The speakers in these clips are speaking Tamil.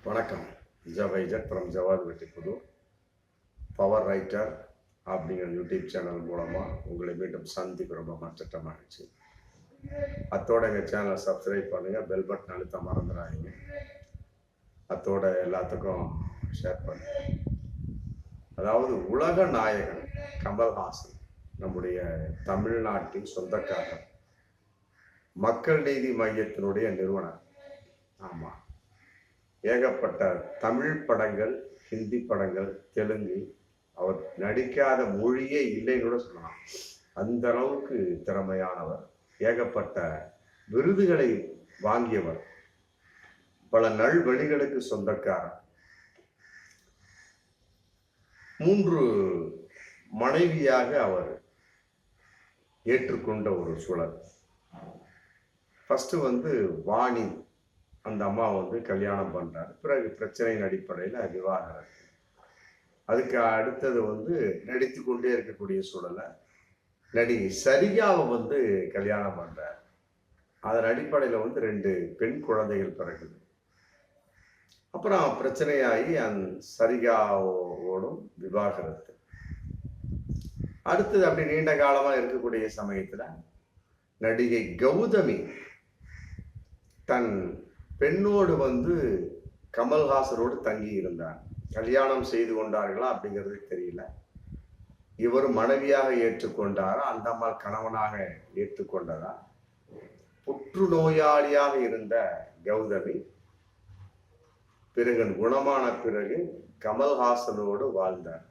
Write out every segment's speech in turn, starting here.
வணக்கம். ஜவைஜட் ஃப்ரம் ஜவாத் வெட்டிப்புதூர் பவர் ரைட்டர் அப்படிங்கிற யூடியூப் சேனல் மூலமாக உங்களை மீண்டும் சந்திக்க ரொம்ப மகிழ்ச்சி. அத்தோட எங்கள் சேனலை சப்ஸ்கிரைப் பண்ணுங்கள், பெல் பட்டன் அழுத்த மறந்துடாதீங்க. அத்தோட எல்லாத்துக்கும் ஷேர் பண்ணுங்க. அதாவது உலக நாயகன் கமல்ஹாசன் நம்முடைய தமிழ்நாட்டின் சொந்தக்காரர், மக்கள் நீதி மையத்தினுடைய நிறுவனர். ஆமாம், ஏகப்பட்ட தமிழ் படங்கள், ஹிந்தி படங்கள், தெலுங்கு, அவர் நடிக்காத மொழியே இல்லைன்னு கூட சொல்லலாம். அந்த அளவுக்கு திறமையானவர், ஏகப்பட்ட விருதுகளை வாங்கியவர், பல நல்வழிகளுக்கு சொந்தக்காரர், 3 மனைவியாக அவர் ஏற்றுக்கொண்ட ஒரு சூழல். ஃபர்ஸ்ட் வாணி, அந்த அம்மா கல்யாணம் பண்றாரு. பிறகு பிரச்சனையின் அடிப்படையில் விவாகரத்து. அதுக்கு அடுத்தது நடித்து கொண்டே இருக்கக்கூடிய சூழல நடிகை சரிகாவை கல்யாணம் பண்றாரு. அதன் அடிப்படையில் 2 பெண் குழந்தைகள் பிறகுது. அப்புறம் பிரச்சனையாகி அந்த சரிகாவோடும் விவாகரத்து. அடுத்தது அப்படி நீண்ட காலமா இருக்கக்கூடிய சமயத்துல நடிகை கௌதமி தன் பெண்ணோடு கமல்ஹாசனோடு தங்கி இருந்தார். கல்யாணம் செய்து கொண்டார்களா அப்படிங்கிறது தெரியல. இவர் மனைவியாக ஏற்றுக்கொண்டாரா, அந்த அம்மா கணவனாக ஏற்றுக்கொண்டதா? புற்றுநோயாளியாக இருந்த கௌதமி பிறகு குணமான பிறகு கமல்ஹாசனோடு வாழ்ந்தார்.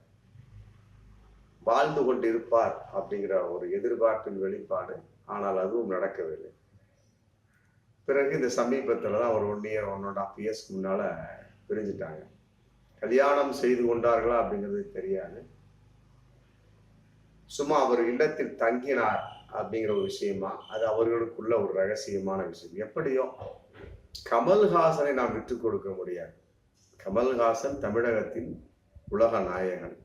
வாழ்ந்து கொண்டிருப்பார் அப்படிங்கிற ஒரு எதிர்பார்ப்பின் வெளிப்பாடு. ஆனால் அதுவும் நடக்கவில்லை. பிறகு இந்த சமீபத்தில் தான் ஒரு 1 year 1.5 years முன்னால பிரிஞ்சுட்டாங்க. கல்யாணம் செய்து கொண்டார்களா அப்படிங்கிறது தெரியாது. சும்மா அவர் இல்லத்தில் தங்கினார் அப்படிங்கிற ஒரு விஷயமா, அது அவர்களுக்குள்ள ஒரு ரகசியமான விஷயம். எப்படியோ கமல்ஹாசனை நாம் விட்டுக் கொடுக்க முடியாது. கமல்ஹாசன் தமிழகத்தின் உலக நாயகன்,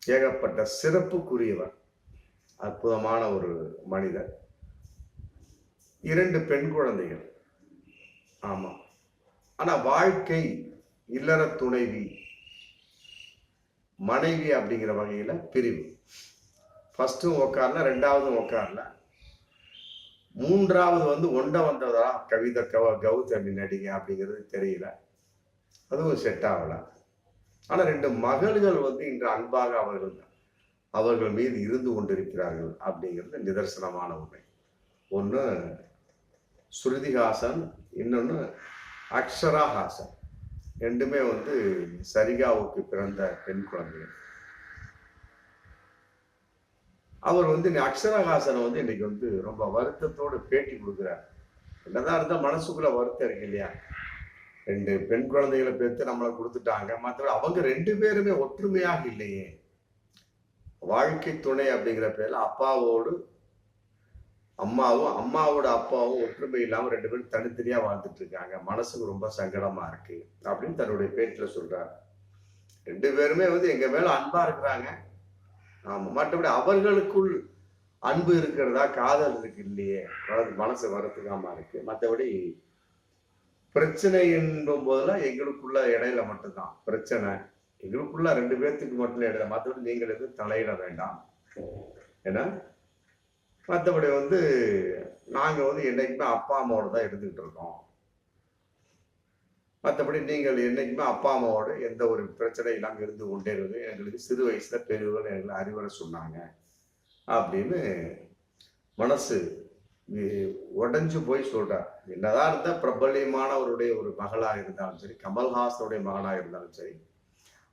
ஏகப்பட்ட சிறப்புக்குரியவர், அற்புதமான ஒரு மனிதர், 2 பெண் குழந்தைகள். ஆமா, ஆனா வாழ்க்கை இல்லற துணைவி, மனைவி அப்படிங்கிற வகையில பிரிவு. ஃபர்ஸ்டும் உட்காரல, 2வதும் உட்காரல, 3வது ஒண்ட வந்ததா கவிதை கௌதமி நடிகை அப்படிங்கிறது தெரியல. அதுவும் செட் ஆகல. ஆனா 2 மகள்கள் இன்று அன்பாக அவர்கள் மீது இருந்து கொண்டிருக்கிறார்கள் அப்படிங்கிறது நிதர்சனமான உண்மை. ஒன்று ஸ்ருதிஹாசன், இன்னொன்று அக்ஷரா ஹாசன். 2மே சரிகாவுக்கு பிறந்த பெண் குழந்தைகள். அவர் அக்ஷரஹாசனை இன்னைக்கு ரொம்ப வருத்தத்தோடு பேட்டி கொடுக்குறார். என்னதான் இருந்தா மனசுக்குள்ள வருத்தம் இருக்கு இல்லையா? 2 பெண் குழந்தைகளை பெற்று நம்மளை கொடுத்துட்டாங்க, மற்றபடி அவங்க 2 பேருமே ஒற்றுமையாக இல்லையே. வாழ்க்கை துணை அப்படிங்கிற பேர்ல அப்பாவோடு அம்மாவும், அம்மாவோட அப்பாவும் ஒற்றுமை இல்லாம 2 பேரும் தனித்தனியா வாழ்ந்துட்டு இருக்காங்க. மனசுக்கு ரொம்ப சங்கடமா இருக்கு அப்படின்னு தன்னுடைய பேட்டில சொல்றாரு. 2 பேருமே எங்க மேல அன்பா இருக்கிறாங்க. ஆமா, மற்றபடி அவர்களுக்குள் அன்பு இருக்கிறதா, காதல் இருக்கு இல்லையே, மனசு வருத்தமா இருக்கு. மற்றபடி பிரச்சனை என்பும் போதெல்லாம் எங்களுக்குள்ள இடையில மட்டும்தான் பிரச்சனை. எங்களுக்குள்ள 2 பேர்த்துக்கு மட்டும் இடையில, மற்றபடி நீங்கள் எதுவும் தலையிட வேண்டாம். ஏன்னா மற்றபடி நாங்க என்னைக்குமே அப்பா அம்மாவோட தான் இருந்துகிட்டு இருக்கோம். மற்றபடி நீங்கள் என்னைக்குமே அப்பா அம்மாவோட எந்த ஒரு பிரச்சனை இல்லாமல் இருந்து கொண்டே இருக்கு. எங்களுக்கு சிறு வயசுல பெரியவர்கள் எங்களுக்கு அறிவுரை சொன்னாங்க அப்படின்னு மனசு உடைஞ்சு போய் சொல்றார். என்னதான் இருந்தா பிரபல்யமானவருடைய ஒரு மகளாக இருந்தாலும் சரி, கமல்ஹாசனுடைய மகனாக இருந்தாலும் சரி,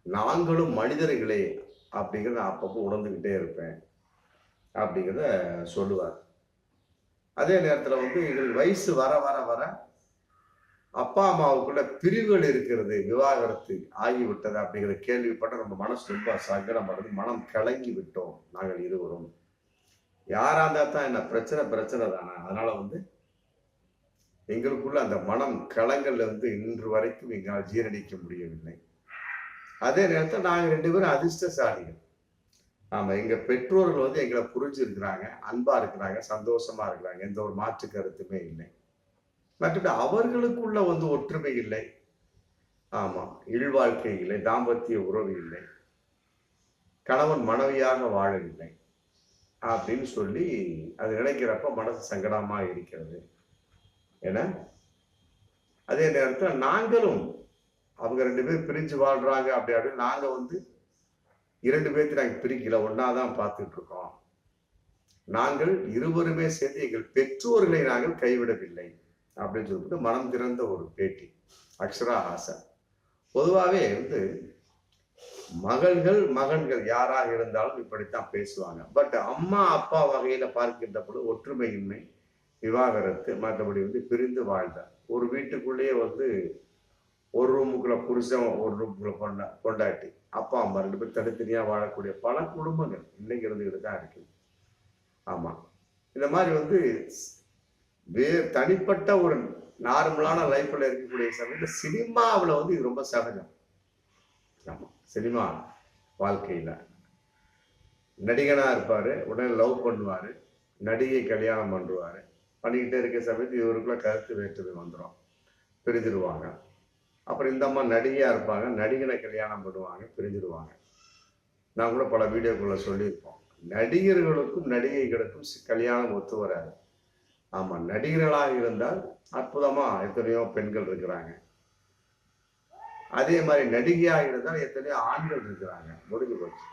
நாங்களும் மனிதர்களே அப்படிங்கிறத அப்பப்போ உணர்ந்துகிட்டே இருப்பேன் அப்படிங்கிறத சொல்லுவார். அதே நேரத்துல எங்களுக்கு வயசு வர வர வர அப்பா அம்மாவுக்குள்ள பிரிவுகள் இருக்கிறது, விவாகரத்து ஆகிவிட்டது அப்படிங்கிற கேள்விப்பட்ட நம்ம மனசு ரொம்ப சங்கடப்படுது. மனம் கலங்கி விட்டோம் நாங்கள் இருவரும். யாரா இருந்தா தான் என்ன, பிரச்சனை தானே. அதனால எங்களுக்குள்ள அந்த மனம் கலங்கள்ல இன்று வரைக்கும் எங்களால் ஜீரணிக்க முடியவில்லை. அதே நேரத்தில் நாங்கள் 2 பேரும் அதிர்ஷ்டசாலிகள். ஆமா, எங்க பெற்றோர்கள் எங்களை புரிஞ்சிருக்கிறாங்க, அன்பா இருக்கிறாங்க, சந்தோஷமா இருக்கிறாங்க. எந்த ஒரு மாற்று கருத்துமே இல்லை. மற்றபடி அவர்களுக்குள்ள ஒற்றுமை இல்லை. ஆமா, இல்வாழ்க்கை இல்லை, தாம்பத்திய உறவு இல்லை, கணவன் மனைவியாக வாழவில்லை அப்படின்னு சொல்லி அது நினைக்கிறப்ப மனசு சங்கடமா இருக்கிறது. ஏன்னா அதே நேரத்தில் நாங்களும் அவங்க 2 பேரும் பிரிஞ்சு வாழ்றாங்க அப்படி அப்படின்னு நாங்க வந்து 2 பேர்த்தையும் நாங்கள் பிரிக்கல, ஒன்னாதான் பார்த்துட்டு இருக்கோம். நாங்கள் இருவருமே சேர்ந்து எங்கள் பெற்றோர்களை நாங்கள் கைவிடவில்லை அப்படின்னு சொல்லிட்டு மனம் திறந்த ஒரு பேட்டி அக்ஷரா ஹாசன். பொதுவாகவே வந்து மகன்கள் யாராக இருந்தாலும் இப்படித்தான் பேசுவாங்க. பட் அம்மா அப்பா வகையில பார்க்கின்ற பொழுது ஒற்றுமையின்மை, விவாகரத்து, மற்றபடி வந்து பிரிந்து வாழ்ந்தார். ஒரு வீட்டுக்குள்ளேயே வந்து ஒரு ரூமுக்குள்ள புருஷன், ஒரு ரூமுக்குள்ள கொண்டாட்டி, அப்பா அம்மா 2 பேரும் தனித்தனியா வாழக்கூடிய பல குடும்பங்கள் இன்னைக்கு இருந்துகிட்டு தான் இருக்கு. ஆமா, இந்த மாதிரி வந்து தனிப்பட்ட ஒரு நார்மலான லைஃப்ல இருக்கக்கூடிய சமயத்தில் சினிமாவில் வந்து இது ரொம்ப சகஜம். ஆமா, சினிமா வாழ்க்கையில நடிகனா இருப்பாரு, உடனே லவ் பண்ணுவாரு, நடிகை கல்யாணம் பண்ணுவாரு, பண்ணிக்கிட்டே இருக்க சமயத்தில் இவருக்குள்ள கருத்து வேற்றுமை வந்துடும், பிரிஞ்சிருவாங்க. அப்புறம் இந்த அம்மா நடிகையா இருப்பாங்க, நடிகனை கல்யாணம் பண்ணுவாங்க, பிரிஞ்சிருவாங்க. நான் கூட பல வீடியோக்குள்ள சொல்லியிருப்போம், நடிகர்களுக்கும் நடிகைகளுக்கும் கல்யாணம் ஒத்து வராது. ஆமா, நடிகர்களாக இருந்தால் அற்புதமா எத்தனையோ பெண்கள் இருக்கிறாங்க. அதே மாதிரி நடிகையாக இருந்தால் எத்தனையோ ஆண்கள் இருக்கிறாங்க. முடிஞ்சு போச்சு.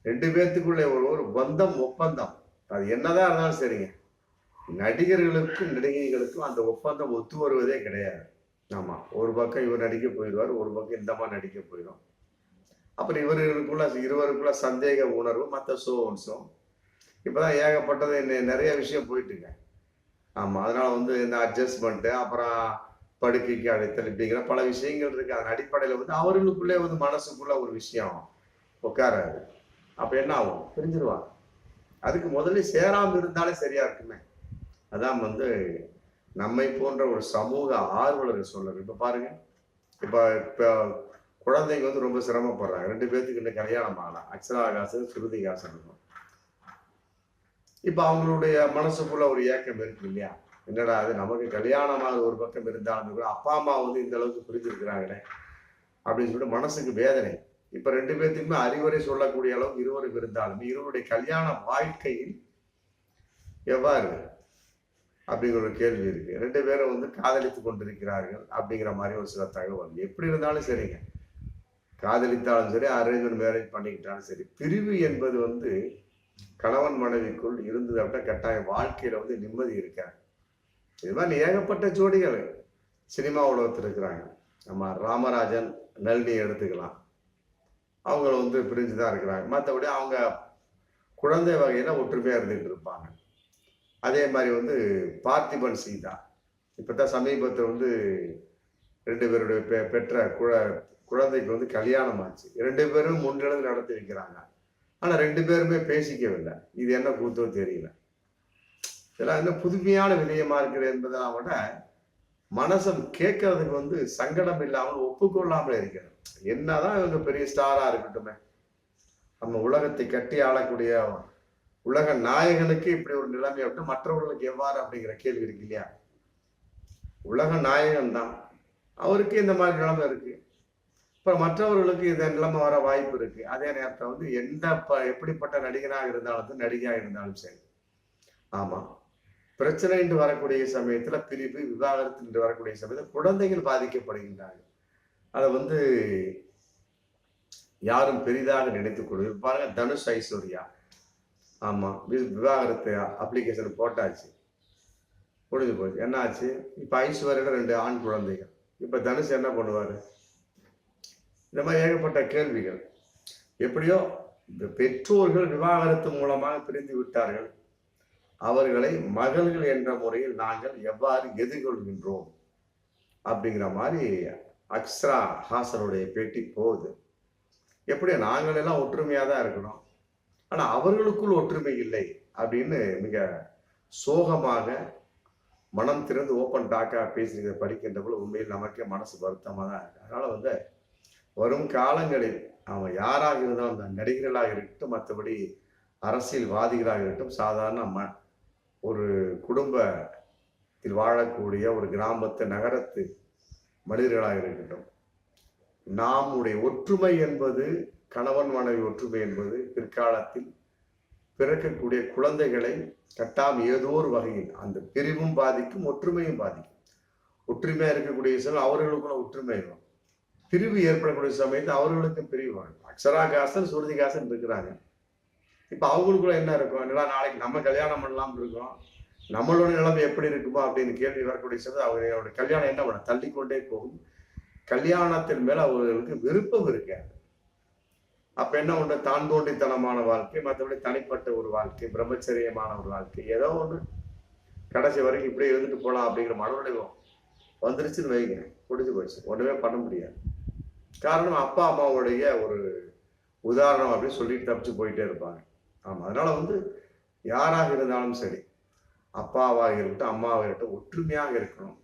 2 பேர்த்துக்குள்ள ஒரு பந்தம், ஒப்பந்தம், அது என்னதான் இருந்தாலும் சரிங்க, நடிகர்களுக்கும் நடிகைகளுக்கும் அந்த ஒப்பந்தம் ஒத்து வருவதே கிடையாது. ஆமா, ஒரு பக்கம் இவர் நடிக்க போயிடுவார், ஒரு பக்கம் இந்த மாதிரி நடிக்க போயிடும். அப்புறம் இருவருக்குள்ள சந்தேக உணர்வு, மற்ற சோன்ஸும் இப்பதான் ஏகப்பட்டது நிறைய விஷயம் போயிட்டுங்க. ஆமா, அதனால வந்து இந்த அட்ஜஸ்ட்மெண்ட், அப்புறம் படுக்கைக்கு அழைத்தல், இப்படிங்கிற பல விஷயங்கள் இருக்கு. அதன் அடிப்படையில வந்து அவர்களுக்குள்ளே வந்து மனசுக்குள்ள ஒரு விஷயம் உட்காராது. அப்ப என்ன ஆகும்? பிரிஞ்சிருவாங்க. அதுக்கு முதல்ல சேராம இருந்தாலே சரியா இருக்குமே. அதான் வந்து நம்மை போன்ற ஒரு சமூக ஆர்வலர்கள் சொல்லுங்க. இப்ப பாருங்க, இப்ப குழந்தைங்க வந்து ரொம்ப சிரமப்படுறாங்க. 2 பேர்த்துக்கு இன்னும் கல்யாணம் ஆகலாம், அக்ஷராகாசன் ஸ்ருதிகாசன் இருக்கும். இப்ப அவங்களுடைய மனசுக்குள்ள ஒரு ஏக்கம் இருக்கு இல்லையா, என்னடா அது நமக்கு கல்யாணமாக ஒரு பக்கம் இருந்தாலும் கூட அப்பா அம்மா வந்து இந்த அளவுக்கு புரிஞ்சிருக்கிறாங்களே அப்படின்னு சொல்லிட்டு மனசுக்கு வேதனை. இப்ப 2 பேர்த்துக்குமே அறிவுரை சொல்லக்கூடிய அளவுக்கு இருவரும் இருந்தாலும் இருவருடைய கல்யாண வாழ்க்கையில் எவ்வாறு அப்படிங்கிற ஒரு கேள்வி இருக்கு. 2 பேரும் வந்து காதலித்து கொண்டிருக்கிறார்கள் அப்படிங்கிற மாதிரி ஒரு சில தகவல். எப்படி இருந்தாலும் சரிங்க, காதலித்தாலும் சரி, அரேஞ்ச் மேரேஜ் பண்ணிக்கிட்டாலும் சரி, பிரிவு என்பது வந்து கணவன் மனைவிக்குள் இருந்தது அப்படின்னா கட்டாயம் வாழ்க்கையில வந்து நிம்மதி இருக்காது. இது மாதிரி ஏகப்பட்ட ஜோடிகள் சினிமா உலகத்தில் இருக்கிறாங்க. நம்ம ராமராஜன் நளினி எடுத்துக்கலாம், அவங்க வந்து பிரிஞ்சுதான் இருக்கிறாங்க. மற்றபடி அவங்க குழந்தை வகையில ஒற்றுமையா இருந்துகிட்டு இருப்பாங்க. அதே மாதிரி வந்து பார்த்திபன் சீதா இப்பதான் சமீபத்தில் வந்து 2 பேருடைய பெற்ற குழந்தைக்கு வந்து கல்யாணம் ஆச்சு. 2 பேரும் முன்னிலைந்து நடத்தி வைக்கிறாங்க. ஆனா 2 பேருமே பேசிக்கவில்லை. இது என்ன கூத்தோ தெரியல. இதெல்லாம் என்ன புதுமையான விடயமா இருக்குது என்பதெல்லாம் விட மனசம் கேட்கறதுக்கு வந்து சங்கடம் இல்லாமல் ஒப்புக்கொள்ளாமல் இருக்கிறது. என்னதான் இவங்க பெரிய ஸ்டாரா இருக்கட்டுமே, நம்ம உலகத்தை கட்டி ஆளக்கூடிய உலக நாயகனுக்கு இப்படி ஒரு நிலைமை அப்படின்னு மற்றவர்களுக்கு எவ்வாறு அப்படிங்கிற கேள்வி இருக்கு இல்லையா. உலக நாயகன் தான், அவருக்கு இந்த மாதிரி நிலைமை இருக்கு. இப்ப மற்றவர்களுக்கு இந்த நிலைமை வர வாய்ப்பு இருக்கு. அதே நேரத்தில் வந்து எப்படிப்பட்ட நடிகனாக இருந்தாலும் நடிகையாக இருந்தாலும் சரி, ஆமா, பிரச்சனை என்று வரக்கூடிய சமயத்துல, பிரிவு விவாகரத்து என்று வரக்கூடிய சமயத்தில் குழந்தைகள் பாதிக்கப்படுகின்றார்கள். அதை வந்து யாரும் பெரிதாக நினைத்துக் கொள்வது. பாருங்க, தனுஷ் ஐஸ்வர்யா, ஆமா, விவாகரத்து அப்ளிகேஷன் போட்டாச்சு, முடிஞ்சு போச்சு. என்ன ஆச்சு? இப்ப ஐஸ்வர்யா 2 ஆண் குழந்தைகள். இப்ப தனுஷ் என்ன பண்ணுவாரு? இந்த மாதிரி ஏகப்பட்ட கேள்விகள். எப்படியோ இந்த பெற்றோர்கள் விவாகரத்து மூலமாக பிரிந்து விட்டார்கள், அவர்களை மகள்கள் என்ற முறையில் நாங்கள் எவ்வாறு எதிர்கொள்கின்றோம் அப்படிங்கிற மாதிரி அக்ஷரா ஹாசனுடைய பேட்டி போகுது. எப்படி நாங்கள் எல்லாம் ஒற்றுமையா தான் இருக்கணும், ஆனா அவர்களுக்குள் ஒற்றுமை இல்லை அப்படின்னு மிக சோகமாக மனம் திறந்து ஓப்பன் டாக்கா பேசுகிறத படிக்கின்ற போது உண்மையில் நமக்கே மனசு வருத்தமா தான் இருக்கு. அதனால வந்து வரும் காலங்களில் அவன் யாராக இருந்தாலும், நடிகர்களாக இருக்கட்டும், மற்றபடி அரசியல்வாதிகளாக இருக்கட்டும், சாதாரண ஒரு குடும்பத்தில் வாழக்கூடிய ஒரு கிராமத்து நகரத்து மனிதர்களாக இருக்கட்டும், நம்முடைய ஒற்றுமை என்பது, கணவன் மனைவி ஒற்றுமை என்பது பிற்காலத்தில் பிறக்கக்கூடிய குழந்தைகளை ஏதோ ஒரு வகையில் அந்த பிரிவும் பாதிக்கும், ஒற்றுமையும் பாதிக்கும். ஒற்றுமையா இருக்கக்கூடிய சமயம் அவர்களுக்குள்ள ஒற்றுமை வரும். பிரிவு ஏற்படக்கூடிய சமயத்தில் அவர்களுக்கும் பிரிவு வரும். அக்ஷராகாசன் சுருதிகாசன் இருக்கிறாங்க. இப்ப அவங்களுக்குள்ள என்ன இருக்கும்? என்னடா நாளைக்கு நம்ம கல்யாணம் பண்ணலாம் இருக்கோம், நம்மளோட நிலைமை எப்படி இருக்குமோ அப்படின்னு கேள்வி வரக்கூடிய சமயம் அவங்களோட கல்யாணம் என்ன பண்ண தள்ளிக்கொண்டே போகும். கல்யாணத்தின் மேல அவர்களுக்கு விருப்பம் இருக்காது. அப்ப என்ன ஒண்ணு, தான் தோண்டித்தனமான வாழ்க்கை, மற்றபடி தனிப்பட்ட ஒரு வாழ்க்கை, பிரம்மச்சரியமான ஒரு வாழ்க்கை, ஏதோ ஒண்ணு கடைசி வரைக்கும் இப்படியே இருந்துட்டு போலாம் அப்படிங்கிற மனோநிலையம் வந்துருச்சுன்னு வைங்க, முடிஞ்சு போச்சு, ஒண்ணுமே பண்ண முடியாது. காரணம் அப்பா அம்மாவுடைய ஒரு உதாரணம் அப்படின்னு சொல்லிட்டு தப்பிச்சு போயிட்டே இருப்பாங்க. ஆமா, அதனால யாராக இருந்தாலும் சரி, அப்பாவாக இருக்கட்டும் அம்மாவாக இருக்கட்டும் ஒற்றுமையாக இருக்கணும்.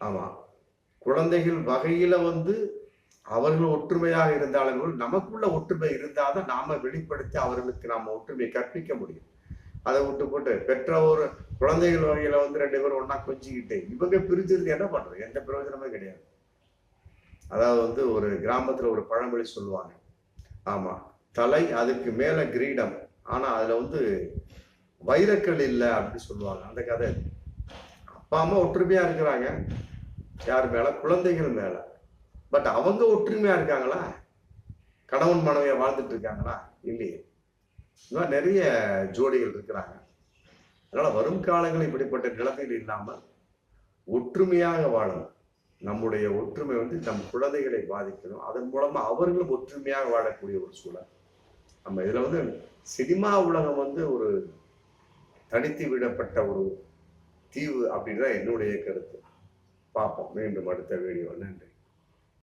ஆமா, குழந்தைகள் வகையில அவர்கள் ஒற்றுமையாக இருந்தாலும் நமக்குள்ள ஒற்றுமை இருந்தாதான் நாம வெளிப்படுத்தி அவர்களுக்கு நாம ஒற்றுமையை கற்பிக்க முடியும். அதை விட்டு போட்டு பெற்ற ஒரு குழந்தைகள் வகையில 2 பேரும் ஒன்னா கொஞ்சிக்கிட்டு இவங்க பிரிஞ்சிருந்து என்ன பண்றது? எந்த பிரயோஜனமே கிடையாது. அதாவது ஒரு கிராமத்துல ஒரு பழமொழி சொல்லுவாங்க. ஆமா, தலை அதுக்கு மேல கிரீடம், ஆனா அதுல வைரக்கல் இல்லை அப்படின்னு சொல்லுவாங்க. அந்த கதை. அப்பா அம்மா ஒற்றுமையா இருக்கிறாங்க, யார் மேல? குழந்தைகள் மேல. பட் அவங்க ஒற்றுமையா இருக்காங்களா? கணவன் மனைவியா வாழ்ந்துட்டு இருக்காங்களா? இல்லையே. இன்னும் நிறைய ஜோடிகள் இருக்கிறாங்க. அதனால வரும் காலங்கள் இப்படிப்பட்ட நிலைமைகள் இல்லாமல் ஒற்றுமையாக வாழணும். நம்முடைய ஒற்றுமை நம் குழந்தைகளை பாதிக்கணும். அதன் மூலமா அவர்களும் ஒற்றுமையாக வாழக்கூடிய ஒரு சூழல். நம்ம இதுல சினிமா உலகம் ஒரு தனித்து விடப்பட்ட ஒரு தீவு அப்படின்னு தான் என்னுடைய கருத்து. பார்ப்போம் மீண்டும் அடுத்த வீடியோ. நன்றி.